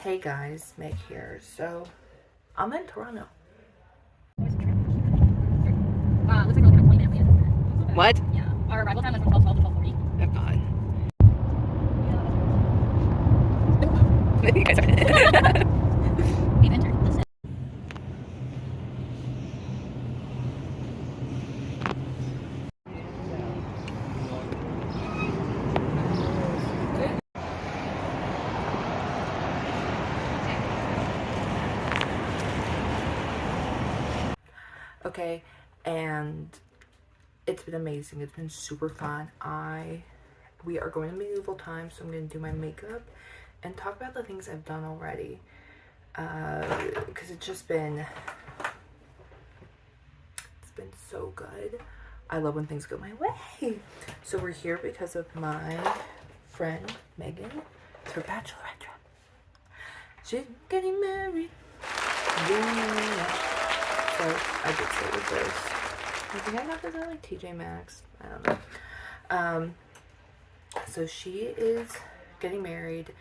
Hey guys, Meg here. So, I'm in Toronto. Looks like we're like a 20-minute wait. What? Yeah. Our arrival time is from 12:12 to 12:40. Oh god. Yeah. You guys are We've entered. Listen. Okay, and it's been amazing. It's been super fun. We are going to medieval times, so I'm going to do my makeup and talk about the things I've done already. Because it's been so good. I love when things go my way. So we're here because of my friend Megan. It's her bachelorette trip. She's getting married. Yeah. So I did say with this. I think I got this at like TJ Maxx. I don't know. So she is getting married,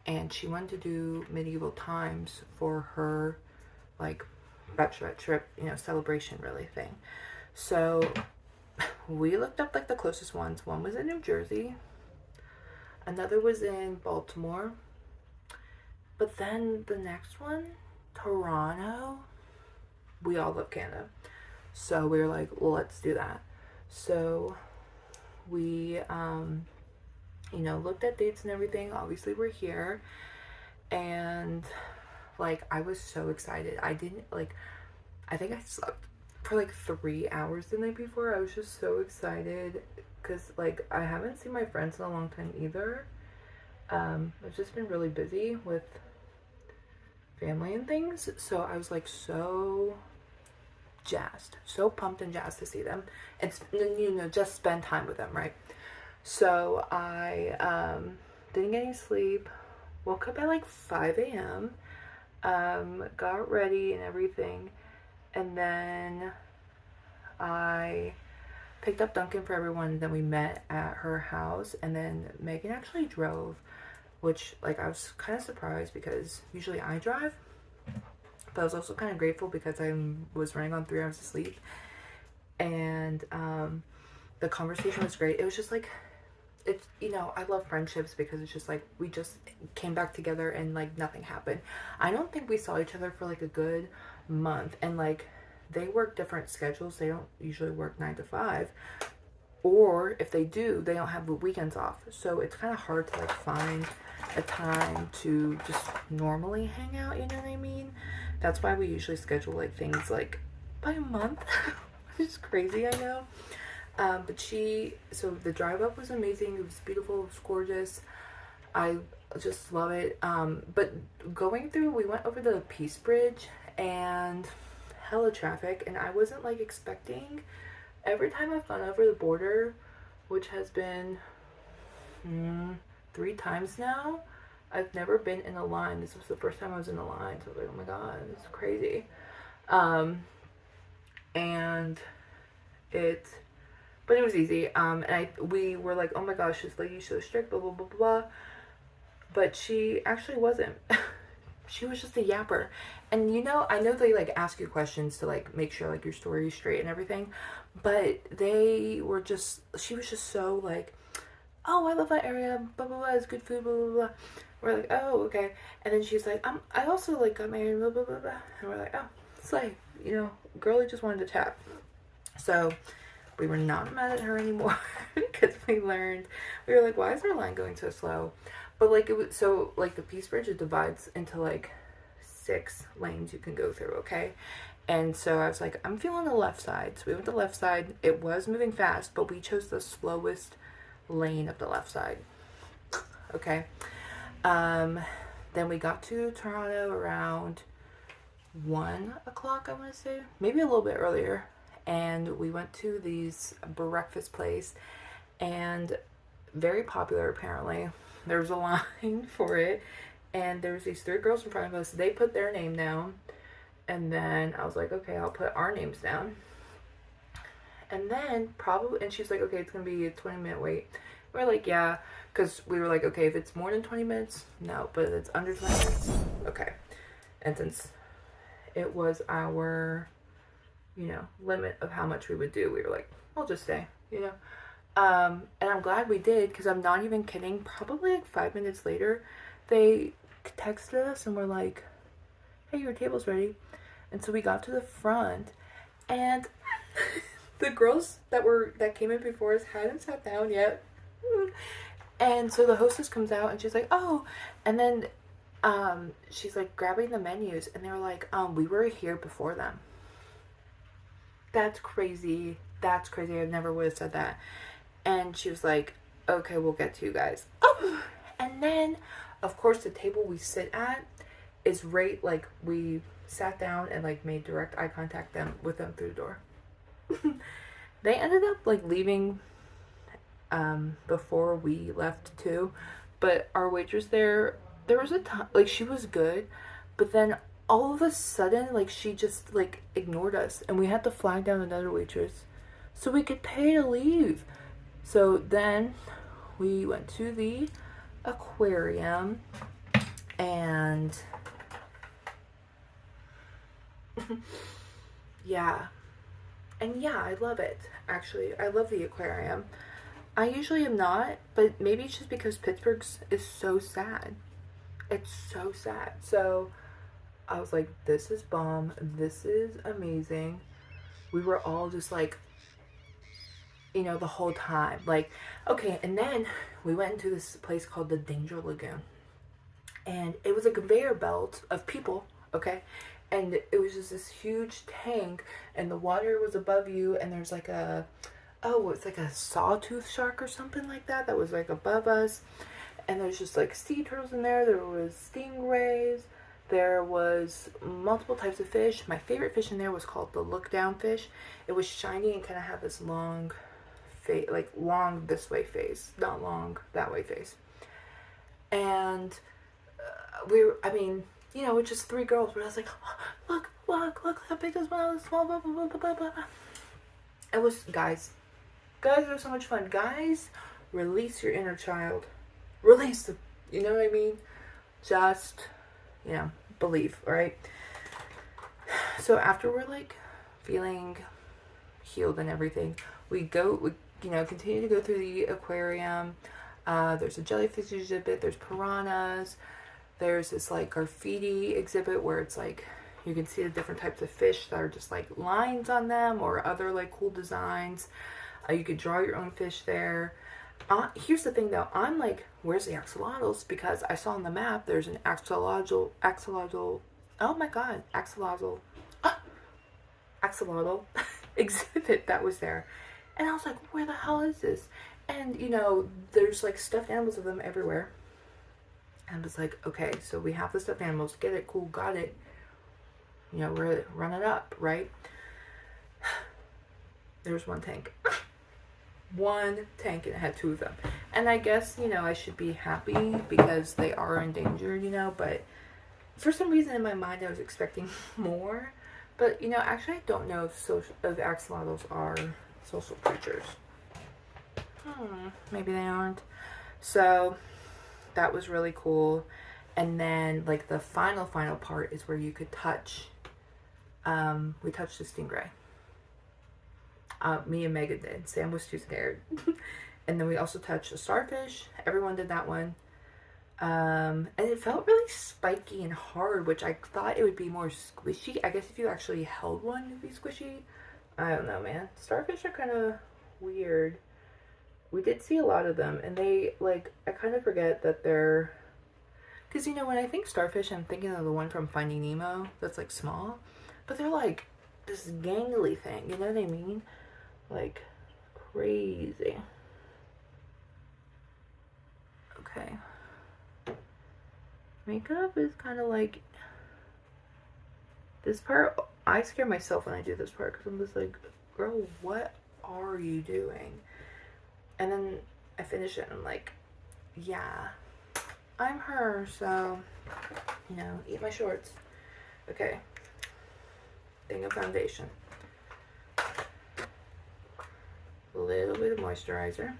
and she wanted to do medieval times for her like bachelorette trip, celebration really thing. So we looked up like the closest ones. One was in New Jersey, another was in Baltimore, but then the next one, Toronto. We all love Canada, so we were like, well, let's do that. So we looked at dates and everything. Obviously we're here, and like I was so excited. I think I slept for like 3 hours the night before. I was just so excited because like I haven't seen my friends in a long time either. I've just been really busy with family and things, so I was like so jazzed, so pumped and jazzed to see them and just spend time with them, right? So I didn't get any sleep, woke up at like 5 a.m, got ready and everything, and then I picked up Duncan for everyone, and then we met at her house, and then Megan actually drove, which like I was kind of surprised because usually I drive, but I was also kind of grateful because I was running on 3 hours of sleep, and the conversation was great. It was just like, it's, I love friendships because it's just like we just came back together and like nothing happened. I don't think we saw each other for like a good month, and like they work different schedules. They don't usually work 9 to 5, or if they do, they don't have the weekends off, so it's kind of hard to like find a time to just normally hang out, you know what I mean? That's why we usually schedule like things like by a month. It's crazy, I know. So the drive up was amazing. It was beautiful. It was gorgeous. I just love it. But going through, we went over the Peace Bridge and hella traffic, and I wasn't like expecting. Every time I've gone over the border, which has been 3 times now, I've never been in a line. This was the first time I was in a line, so I was like, oh my god, this is crazy. But it was easy. And we were like, oh my gosh, this lady's so strict, blah blah blah blah. But she actually wasn't. She was just a yapper. And I know they like ask you questions to like make sure like your story is straight and everything, but she was just so like, oh, I love that area, blah blah blah, it's good food, blah blah blah. We're like, oh, okay. And then she's like, I also like got married, blah blah blah blah. And we're like, oh, it's like, girlie just wanted to chat. So we were not mad at her anymore because we were like, why is our line going so slow? But like it was so like the Peace Bridge, it divides into like 6 lanes you can go through, okay? And so I was like, I'm feeling the left side. So we went to the left side. It was moving fast, but we chose the slowest lane of the left side. Okay. Then we got to Toronto around 1 o'clock, I want to say, maybe a little bit earlier. And we went to these breakfast place, and very popular apparently. There was a line for it, and there was these 3 girls in front of us. They put their name down, and then I was like, okay, I'll put our names down. And then and she's like, okay, it's gonna be a 20-minute wait. We're like, yeah, because we were like, okay, if it's more than 20 minutes, no, but if it's under 20 minutes, Okay. And since it was our, you know, limit of how much we would do, we were like, I'll just stay, you know. And I'm glad we did, because I'm not even kidding. Probably like 5 minutes later, they texted us and were like, hey, your table's ready. And so we got to the front, and the girls that came in before us hadn't sat down yet. And so the hostess comes out and she's like, oh, and then she's like grabbing the menus, and they were like, we were here before them. That's crazy. That's crazy. I never would have said that. And she was like, okay, we'll get to you guys. Oh, and then, of course, the table we sit at is right, like, we sat down and, like, made direct eye contact with them through the door. They ended up, like, leaving before we left, too. But our waitress there was a time, like, she was good, but then all of a sudden, like, she just, like, ignored us, and we had to flag down another waitress so we could pay to leave. So then we went to the aquarium, and yeah. And yeah, I love it. Actually, I love the aquarium. I usually am not, but maybe it's just because Pittsburgh's is so sad. It's so sad. So I was like, this is bomb. This is amazing. We were all just like, you know, the whole time. Like, okay, and then we went into this place called the Danger Lagoon. And it was a conveyor belt of people, okay? And it was just this huge tank, and the water was above you, and there's like it's like a sawtooth shark or something like that was like above us. And there's just like sea turtles in there. There was stingrays. There was multiple types of fish. My favorite fish in there was called the look down fish. It was shiny and kind of had this long face, like long this way face, not long that way face. And I mean, you know, it's just 3 girls, but I was like, oh, look how big this one is, small, blah, blah, blah, blah, blah. It was, guys, it was so much fun. Guys, release your inner child. Release them, you know what I mean? Just, you know, believe, alright? So after we're, like, feeling healed and everything, we you know, continue to go through the aquarium. There's a jellyfish exhibit, there's piranhas, there's this, like, graffiti exhibit where it's, like, you can see the different types of fish that are just, like, lines on them or other, like, cool designs. You could draw your own fish there. Here's the thing, though. I'm like, where's the axolotls? Because I saw on the map there's an axolotl, oh my god, axolotl exhibit that was there. And I was like, where the hell is this? And, you know, there's, like, stuffed animals of them everywhere. And I was like, okay, so we have the stuffed animals. Get it, cool, got it. You know, we're run it up, right? There's one tank. One tank, and it had 2 of them. And I guess, you know, I should be happy because they are endangered, you know, but for some reason in my mind I was expecting more. But, you know, actually I don't know if axolotls are social creatures. Maybe they aren't. So that was really cool. And then, like, the final part is where you could touch, we touched the stingray. Me and Megan did. Sam was too scared. And then we also touched a starfish. Everyone did that one. And it felt really spiky and hard, which I thought it would be more squishy. I guess if you actually held one, it would be squishy. I don't know, man. Starfish are kind of weird. We did see a lot of them, and they, like, I kind of forget that they're, because, you know, when I think starfish, I'm thinking of the one from Finding Nemo that's, like, small, but they're, like, this gangly thing, you know what I mean? Like, crazy. Okay. Makeup is kind of like, this part, I scare myself when I do this part, because I'm just like, girl, what are you doing? And then I finish it and I'm like, yeah, I'm her, so, you know, eat my shorts. Okay. Thing of foundation. A little bit of moisturizer.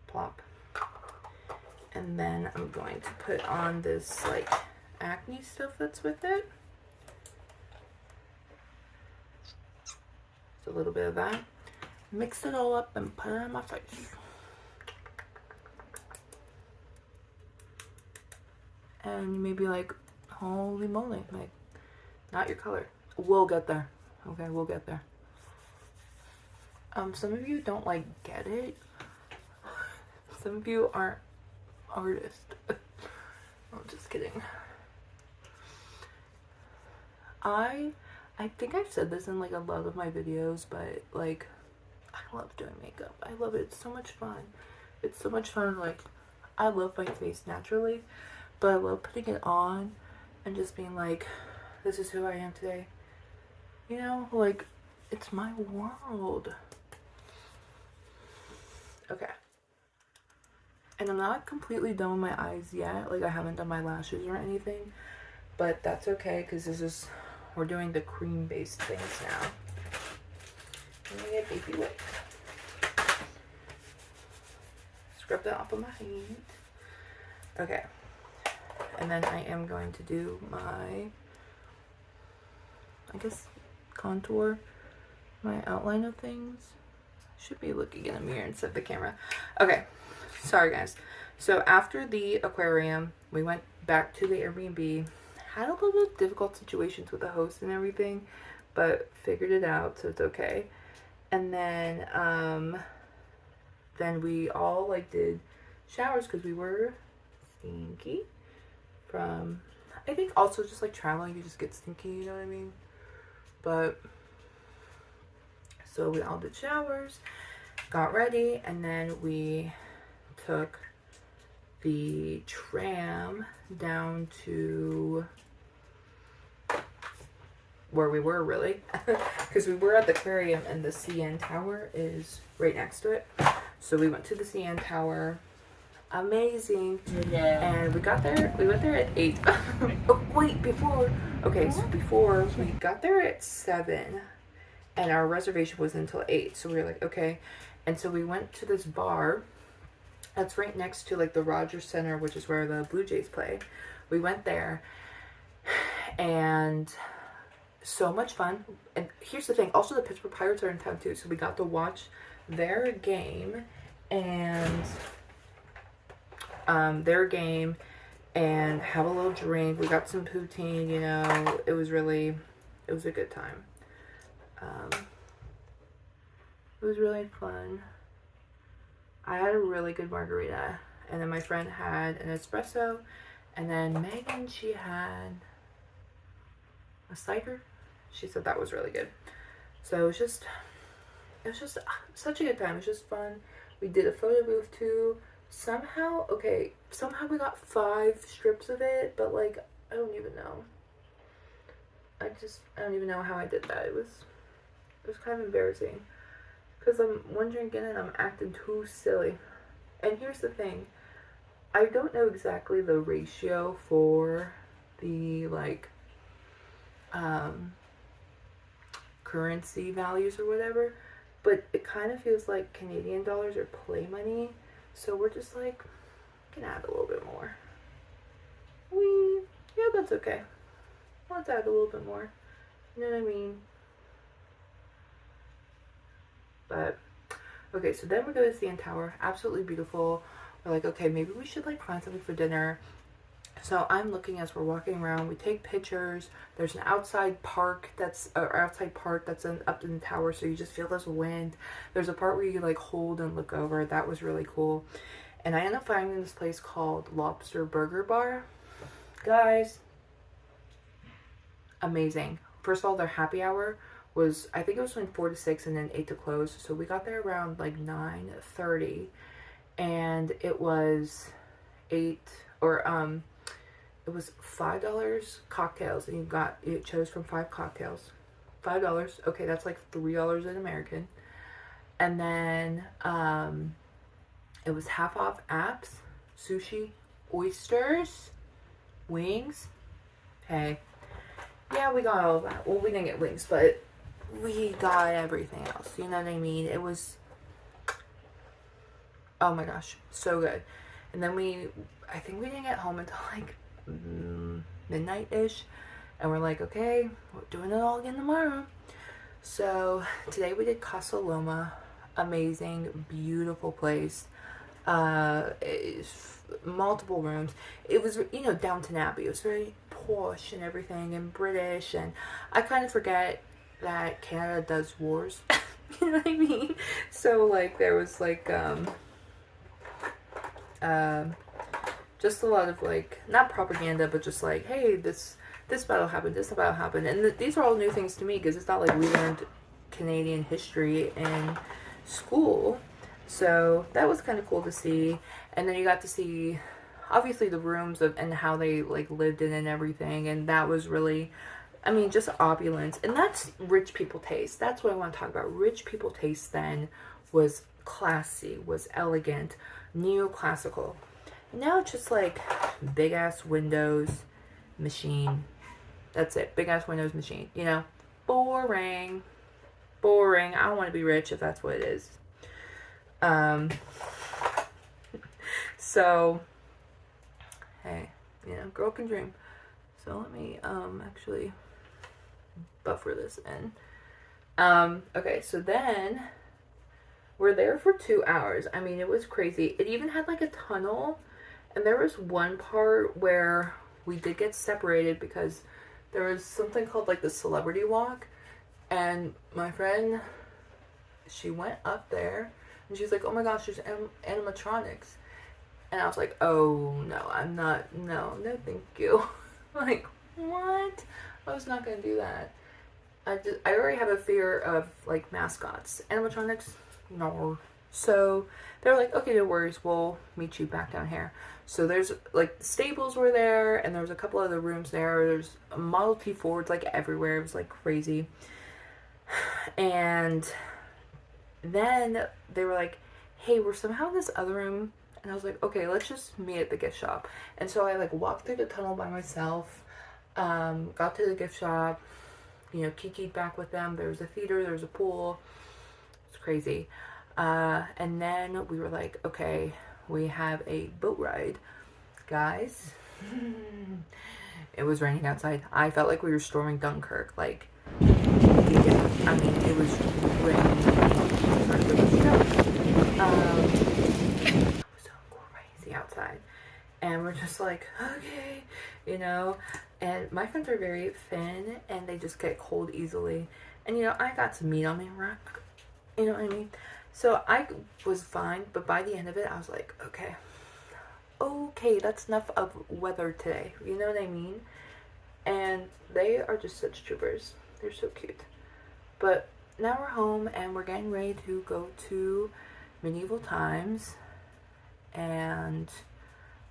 Plop. And then I'm going to put on this like acne stuff that's with it. Just a little bit of that. Mix it all up and put it on my face. And you may be like, holy moly, like, not your color. We'll get there. Okay, we'll get there. Some of you don't like get it. Some of you aren't artists. I'm just kidding. I think I've said this in like a lot of my videos, but like, I love doing makeup. I love it. It's so much fun. It's so much fun. Like, I love my face naturally, but I love putting it on and just being like, this is who I am today. You know, like, it's my world. Okay. And I'm not completely done with my eyes yet. Like, I haven't done my lashes or anything, but that's okay because we're doing the cream-based things now. Let me get baby wet. Scrub that off of my hand. Okay. And then I am going to do my, I guess, contour, my outline of things. Should be looking in a mirror instead of the camera. Okay. Sorry, guys. So after the aquarium, we went back to the Airbnb. Had a little bit of difficult situations with the host and everything, but figured it out, so it's okay. And then we all like did showers because we were stinky from, I think also just like traveling, you just get stinky, you know what I mean? But so we all did showers, got ready, and then we took the tram down to where we were, really, because we were at the aquarium and the CN Tower is right next to it. So we went to the CN Tower. Amazing. Yeah. And we got there, we went there at 8. Oh, wait, before, okay, so before we got there at 7 and our reservation was until 8. So we were like, okay. And so we went to this bar that's right next to like the Rogers Center, which is where the Blue Jays play. We went there and so much fun. And here's the thing, also the Pittsburgh Pirates are in town too, so we got to watch their game and have a little drink. We got some poutine, you know. It was a good time. It was really fun. I had a really good margarita, and then my friend had an espresso, and then Megan, she had a cider. She said that was really good. So it was just such a good time. It was just fun. We did a photo booth too. Somehow we got 5 strips of it, but like, I don't even know. I don't even know how I did that. It was kind of embarrassing. Because I'm one drink in and I'm acting too silly. And here's the thing. I don't know exactly the ratio for the, like, currency values or whatever. But it kind of feels like Canadian dollars or play money. So we're just like, can add a little bit more. Yeah, that's okay. Let's add a little bit more. You know what I mean? But, okay, so then we go to CN Tower. Absolutely beautiful. We're like, okay, maybe we should, like, find something for dinner. So I'm looking as we're walking around. We take pictures. There's an outside park that's, up in the tower, so you just feel this wind. There's a part where you, like, hold and look over. That was really cool. And I ended up finding this place called Lobster Burger Bar. Guys, amazing. First of all, their happy hour was, I think it was between 4 to 6 and then 8 to close. So we got there around like 9:30, and it was it was $5 cocktails, and you chose from 5 cocktails. $5. Okay, that's like $3 in American. And then it was half off apps, sushi, oysters, wings. Hey, yeah, we got all of that. Well, we didn't get wings, but we got everything else. You know what I mean? It was, oh my gosh, so good. And then I think we didn't get home until like midnight-ish. And we're like, okay, we're doing it all again tomorrow. So today we did Casa Loma. Amazing, beautiful place. Multiple rooms. It was, you know, Downton Abbey. It was very posh and everything and British. And I kind of forget that Canada does wars. You know what I mean? So like there was like just a lot of like, not propaganda, but just like, hey, this battle happened, this battle happened. And these are all new things to me because it's not like we learned Canadian history in school. So that was kind of cool to see. And then you got to see obviously the rooms and how they like lived in and everything. And that was really, I mean, just opulence. And that's rich people taste. That's what I want to talk about. Rich people taste then was classy, was elegant, neoclassical. Now it's just like big ass windows, machine. That's it. Big ass windows, machine. You know, boring. Boring. I don't want to be rich if that's what it is. So, hey, you know, girl can dream. So let me actually buffer this in. Okay, so then we're there for 2 hours. I mean, it was crazy. It even had like a tunnel, and there was one part where we did get separated because there was something called like the celebrity walk, and my friend, she went up there and she's like, oh my gosh, there's animatronics. And I was like, oh no, I'm not, no thank you. Like, what? I was not gonna do that. I already have a fear of like mascots. Animatronics, no. So they're like, okay, no worries, we'll meet you back down here. So there's like the stables were there, and there was a couple other rooms there. There's a Model T Fords like everywhere. It was like crazy. And then they were like, hey, we're somehow in this other room. And I was like, okay, let's just meet at the gift shop. And so I like walked through the tunnel by myself, got to the gift shop, you know, kikied back with them. There was a theater, there was a pool. It's crazy. And then we were like, okay, we have a boat ride. Guys, it was raining outside. I felt like we were storming Dunkirk. Like, yeah, I mean, it was raining. It was so crazy outside. And we're just like, okay, you know. And my friends are very thin, and they just get cold easily. And, you know, I got some meat on my rack. You know what I mean? So I was fine, but by the end of it, I was like, okay, that's enough of weather today. You know what I mean? And they are just such troopers. They're so cute. But now we're home, and we're getting ready to go to Medieval Times. And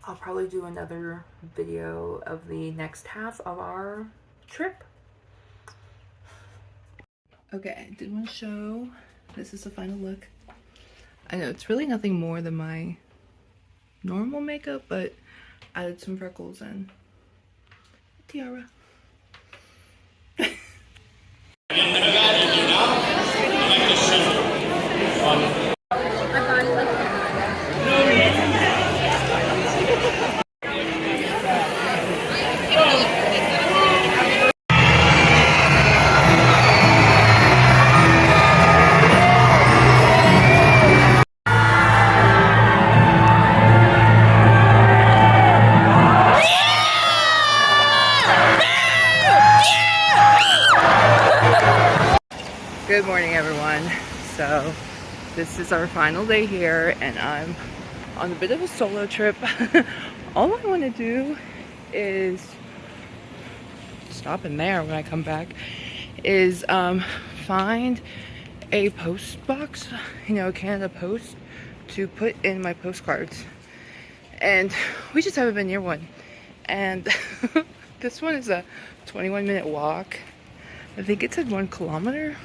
I'll probably do another video of the next half of our trip. Okay, I did want to show. This is the final look. I know it's really nothing more than my normal makeup, but added some freckles and a tiara. Good morning, everyone. So this is our final day here, and I'm on a bit of a solo trip. All I want to do is stop in there when I come back, is find a post box, you know, Canada Post, to put in my postcards. And we just haven't been near one. And this one is a 21-minute walk. I think it said 1 kilometer.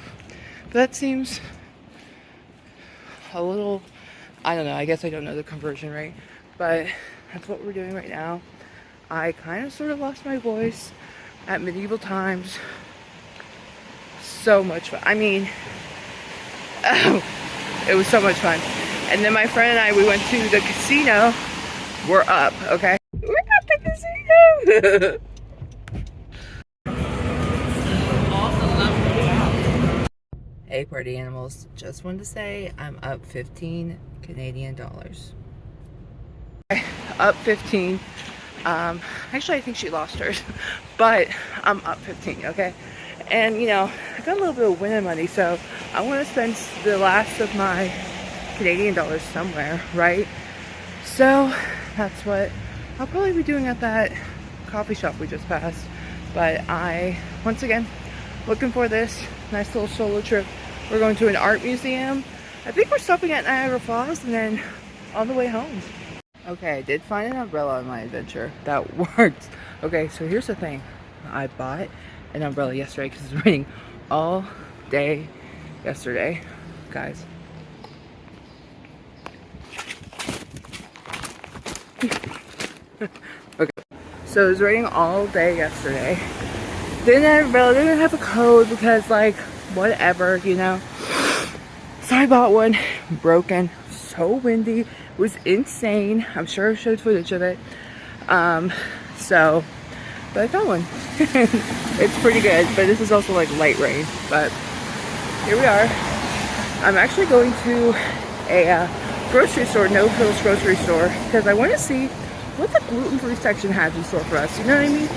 But that seems a little, I don't know, I guess I don't know the conversion rate, but that's what we're doing right now. I kind of sort of lost my voice at Medieval Times. So much fun. I mean, it was so much fun. And then my friend and I, we went to the casino we're up, okay? We're up to see you. Hey party animals, just wanted to say I'm up 15 Canadian dollars. Up 15. Actually I think she lost hers, but I'm up 15, okay? And you know, I got a little bit of winning money, so I want to spend the last of my Canadian dollars somewhere, right? So that's what I'll probably be doing at that coffee shop we just passed. But I, once again, looking for this nice little solo trip. We're going to an art museum. I think we're stopping at Niagara Falls and then on the way home. Okay, I did find an umbrella on my adventure. That worked. Okay, so here's the thing. I bought an umbrella yesterday because it was raining all day yesterday. Guys. Okay, so it was raining all day yesterday. Didn't have an umbrella, didn't have a code because like, whatever, you know. So I bought one, broken, so windy, it was insane. I'm sure I showed footage of it. But I found one. It's pretty good, but this is also like light rain. But here we are. I'm actually going to a grocery store, No Frills grocery store, because I want to see what the gluten-free section has in store for us. You know what I mean?